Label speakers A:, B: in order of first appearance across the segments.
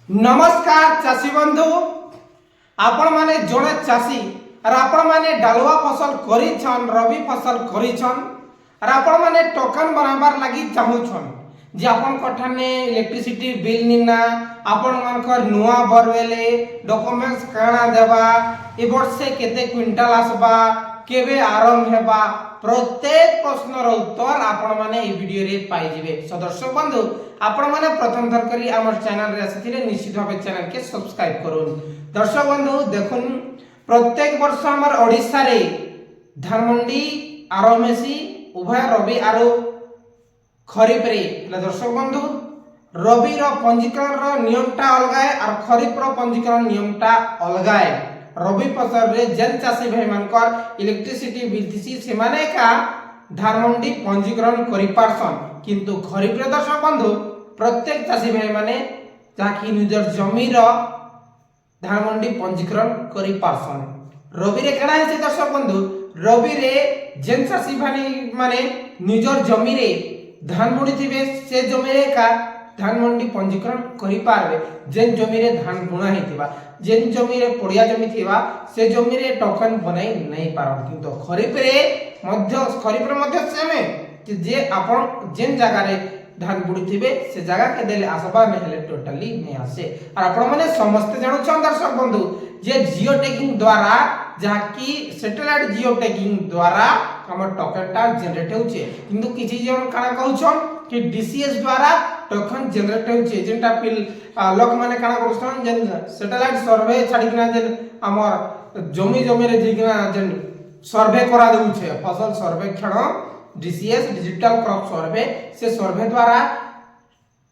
A: नमस्कार चाषी बंधु आपण माने जड़े चाषी और आपण माने डालुआ फसल करिछन रबी फसल करिछन और आपण माने टोकन बनाबार लागि चाहुछन जे आपण कठाने इलेक्ट्रिसिटी बिल निना आपण मानकर नुआ बरवेले डॉक्यूमेंट्स काना देबा ए वर्षे केते क्विंटल आसबा केबे आरंभ हेबा प्रत्येक प्रश्नर उत्तर आपण माने ए वीडियो रे पाई जिवे। सो दर्शक बंधु आपण माने प्रथम थर करी हमर चैनल रे आसीथिले निश्चित भाबे चैनल के सब्सक्राइब करून। दर्शक बंधु देखुन प्रत्येक वर्ष हमर ओडिसा रे धान मंडी आरमेसी उभय रबी आरो खरीफ रे दर्शक बंधु रबी रो पंजीकरण रो नियमटा अलगा है और खरीफ रो पंजीकरण नियमटा अलगा है। रबी फसल रे जेन चाषी भाई मानकर इलेक्ट्रिसिटी बिल थिसी से माने का धान मंडी पंजीकरण करि पारसन किंतु खरीफ रे दर्शक बंधु प्रत्येक चाषी भाई माने जाकी निजर जमी रो धान मंडी पंजीकरण करि पारसन। रबी रे केना है दर्शक बंधु रबी रे जेन चाषी भाई माने निजर जमी रे धान बुणी थिबे से जमी रे का धान मंडी पंजीकरण करि पारबे। जेन जमी रे धान बुणा हेतिबा जेन जमी रे पड़िया जमी थिबा से जमी रे टोकन बनाई नहीं पारन किंतु खरीफ रे मध्य सेमे कि जे आपण जेन जगह रे धान बुणी थिबे से जगह के देले आसबा में हेले टोटली नहीं आसे। और आपण माने समस्त जानु छन दर्शक बंधु जे जियो टैगिंग द्वारा जाकी सैटेलाइट जियो टैगिंग द्वारा हमर टोकन टा जनरेट होचे किंतु किछि जन काना कहउछन कि डीसीएस द्वारा टोकन जनरेट होचे जेंटा पिल लोक माने काना करछन जेन सैटेलाइट सर्वे छाडिकना जेन हमर जमी रे जिकना जेन सर्वे करा दउछे फसल सर्वेक्षण डीसीएस डिजिटल क्रॉप सर्वे से सर्वे द्वारा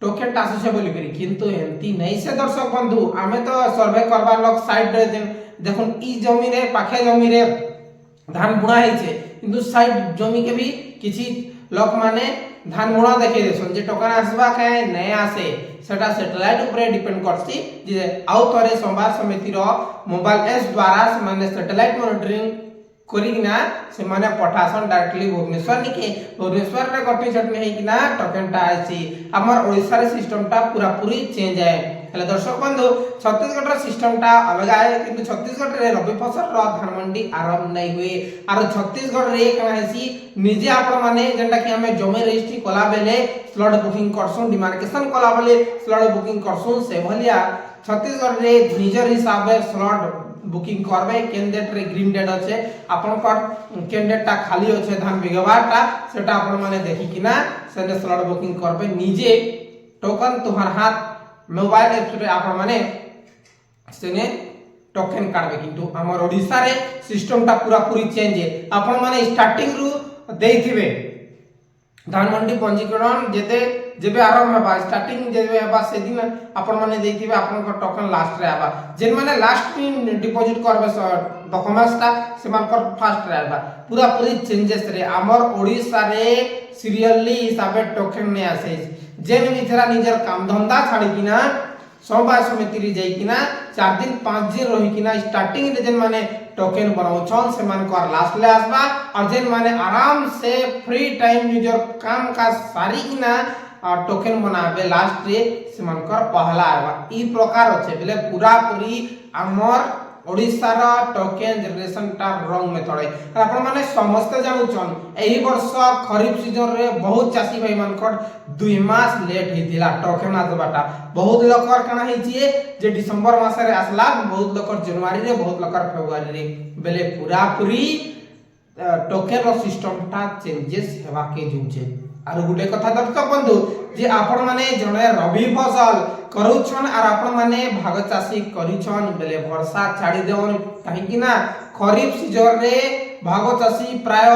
A: टोकन टासु से बोली करी किंतु एंती नहीं से दर्शक बंधु आमे तो सर्वे करबा लोक साइड रे जेन देखुन ई जमी रे पाखे जमी रे धान बुणा हेचे किंतु साइड जमी के भी किछि लोक माने धान बुणा देखे देसन जे टोकन आसबा काहे नै आसे सेटा सैटेलाइट ऊपर डिपेंड करसी जे आउ तरे संवाद समिति रो मोबाइल एस द्वारा से माने सैटेलाइट मॉनिटरिंग करिना से माने पठासन डायरेक्टली भुवनेश्वर निके भुवनेश्वर रे गटी छटने हे किना टोकन टा आसी हमर ओडिसा रे सिस्टम टा पूरा पूरी चेंज है। हेले दर्शक बंधु छत्तीसगढ़ रो सिस्टम टा अलग है किंतु छत्तीसगढ़ रे रबी फसल रो धान मंडी आरंभ नहीं हुए और छत्तीसगढ़ रे कना हेसी निजे आपण माने जेंटा कि हमें जमे रजिस्ट्री कोला बेले स्लॉट बुकिंग करसुन डिमार्केशन कोला बेले स्लॉट बुकिंग करसुन से भलिया छत्तीसगढ़ रे निजर हिसाब से स्लॉट बुकिंग करबे कैंडिडेट रे ग्रीन डेट अच्छे आपन पर कैंडिडेट टा खाली अच्छे धान बिगवाटा सेटा आपण माने देखि किना से स्लॉट बुकिंग करबे निजे टोकन तुहार हाथ मोबाइल ऐप रे आपण माने सेने टोकन काढबे किंतु हमर ओडिसा रे सिस्टम टा पूरा पूरी चेंज है। आपण माने स्टार्टिंग रु देइथिबे धान मंडी पंजीकरण जेते जेबे आरंभ हेबा स्टार्टिंग जेबे हेबा से दिन आपण माने देइथिबे आपण को टोकन लास्ट रे आबा जेन माने लास्ट में डिपॉजिट करबे डॉक्यूमेंट्स ता से मानकर फास्ट रे आबा पूरा पूरी चेंजेस रे हमर ओडिसा रे सीरियली हिसाबे टोकन ने आसे जेन मिथरा निजर काम धंधा छाडी किना समवाय समिति रे जाई किना 4 दिन 5 दिन रही किना स्टार्टिंग रे जेन माने टोकन बनाउछन से मान कर लास्ट ले आसबा और जेन माने आराम से फ्री टाइम निजर काम का सारी किना टोकन बनाबे लास्ट रे से मान कर पहला आबा ई प्रकार होचे बेले पूरा पूरी हमर ओडिसा रा टोकन जनरेशन टा रंग मेथड है और आपण माने समस्त जानुछन एही वर्ष खरीफ सीजन रे बहुत चासी भाई मानकर 2 मास लेट हितिला टोकन आजबाटा बहुत लोकर कना हिचिए जे दिसंबर मास रे आसला बहुत लोकर जनवरी रे बहुत लोकर फरवरी रे बेले पूरा पूरी टोकन रो सिस्टम टा चेंजेस हेबा के जुचे। आरो गुटे कथा दर्शक बंधु जे आपण माने जने रबी फसल करूछन और आपण माने भाग चासी करिछन बेले वर्षा छाडी देवन काहे कि ना खरीफ सीजन रे भाग चासी प्राय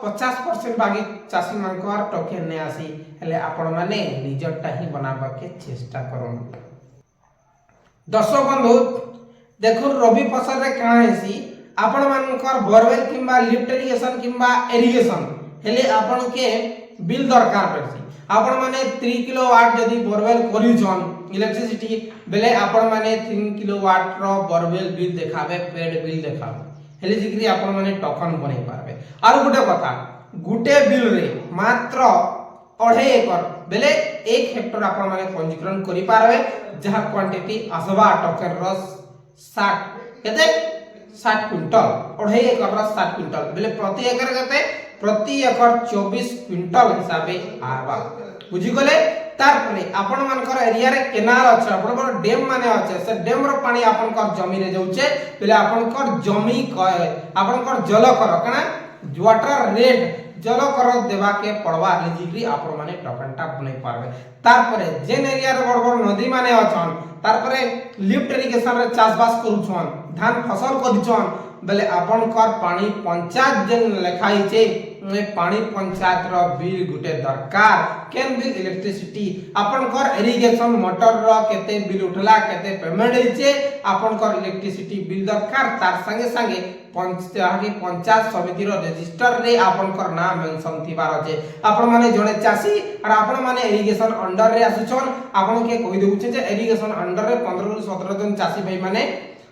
A: 50% भागी चासी मानकर टोकन ने आसी हेले आपण माने रिजल्ट ही बनाबा के चेष्टा करन। दर्शक बंधु देखो रबी फसल रे काहे हेसी आपण मानकर बोरवेल किंबा लिफ्ट इरिगेशन किंबा इरिगेशन हेले आपण के बिल दरकार पड़सी आपण माने 3 किलोवाट जदी बोरवेल करिछन इलेक्ट्रिसिटी बेले आपण माने 3 किलोवाट रो बोरवेल बिल देखाबे पेड बिल देखाबे हेले जिकरी आपण माने टोकन बनै पारबे। आरो गुटे कथा गुटे बिल रे मात्र 2.5 एकर बेले 1 हेक्टर आपण माने पंजीकरण करि पारबे जहा क्वांटिटी आसबा टोकन रस 60 केते 60 क्विंटल 2.5 एकर रस 60 क्विंटल बेले प्रति एकर केते प्रति एकर 24 क्विंटल हिसाबे आबा बुझी गले। तार परे आपण मानकर एरिया रे केनाल अछि आपण डैम माने अछि से डैम रो पानी आपण कर जमी रे जाउचे बेले आपण कर जमी आपण कर जल कर कना वाटर रेट जल कर देवा के पड़वा एलिजिबली आपण माने टोकनटा बनै पारबे। तार परे जेन एरिया रे बड़ बड़ नदी माने अछन तार परे लिफ्ट इरिगेशन रे चाष बास करूछन धान फसल करूछन बेले आपण कर पानी पंचायत जेन लिखाई छे पानी पंचायत रो बिल गुटे दरकार केन बिल इलेक्ट्रिसिटी आपण कर इरिगेशन मोटर रो केते बिल उठला केते पेमेंट हिचे आपण कर इलेक्ट्रिसिटी बिल दरकार तार संगे संगे पंचायत समिति रो रजिस्टर रे आपण कर नाम मेंशन थिबार जे आपण माने जणे चासी और आपण माने इरिगेशन अंडर रे आसुछन आपण के कहि देउछे जे इरिगेशन अंडर रे 15 रु 17 जन चासी भाई माने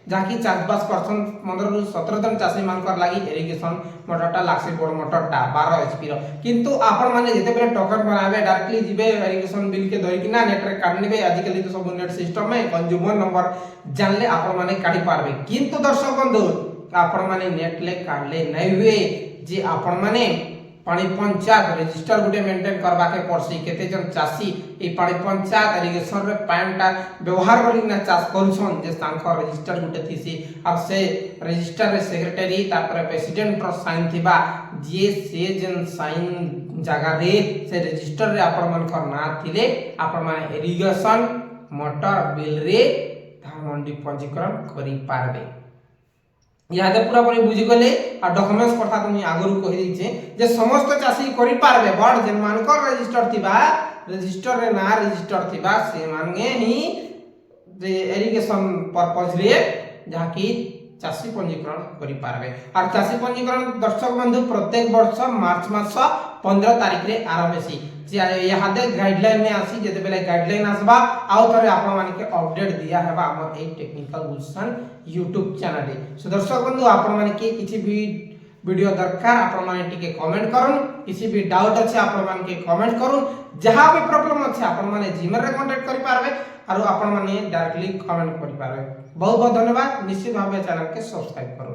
A: जाकी चाषबास करछन 15 रु 17 जन चासी मानकर लागि इरिगेशन मोटरटा लागसे बड़ मोटरटा 12 एचपी रो किंतु आपण माने जते बेले टोकन बनाबे डायरेक्टली जिबे इरिगेशन बिल के धरि किना नेट रे काढ नेबे आजिकली तो सब नेट सिस्टम में कंज्यूमर नंबर जानले आपण माने काढी पारबे किंतु दर्शक बंधु आपण माने नेट ले काढले नै हुए जे आपण माने पानी पंचायत रजिस्टर गुटे मेंटेन करबा के पड़सी केते जन चासी ए पानी पंचायत इरिगेशन रे पानीटा व्यवहार करी ना चाष करूछन जे तांकर रजिस्टर गुटे थिसी अब से रजिस्टर रे सेक्रेटरी तापर प्रेसिडेंट रो साइन थिबा जे से जन साइन जगह रे से रजिस्टर रे आपण मन कर ना थिले आपण माने इरिगेशन मोटर बिल रे धान मंडी पंजीकरण करि पारबे। यादे पूरा पूरी बुझी गले आ डॉक्यूमेंट्स कथा तुम आगुरु कहि दै छै जे समस्त चासी करि पारबे बड जेन मानकर रजिस्टर थिबा रजिस्टर रे ना रजिस्टर थिबा से माने ही जे इरिगेशन पर्पस रे जाकी चासी पंजीकरण करि पारबे और चासी पंजीकरण दर्शक बंधु प्रत्येक वर्ष मार्च मास 15 तारिख रे आरंभ हेसी यादे गाइडलाइन में आसी जेते बेले गाइडलाइन आसबा आउ थरे आपण माने के अपडेट दिया हेबा हमर ए टेक्निकल गुलशन YouTube चैनल रे। सो दर्शक बंधु आपण माने के किछि भी वीडियो दरकार आपण माने टिके कमेंट करन किछि भी डाउट अछि आपण माने के कमेंट करन जहां भी प्रॉब्लम अछि आपण माने जीमेल रे कांटेक्ट करि पारबे और आपण माने डायरेक्टली कमेंट करि पारबे। बहुत बहुत धन्यवाद निश्चित भाबे चैनल के सब्सक्राइब करू।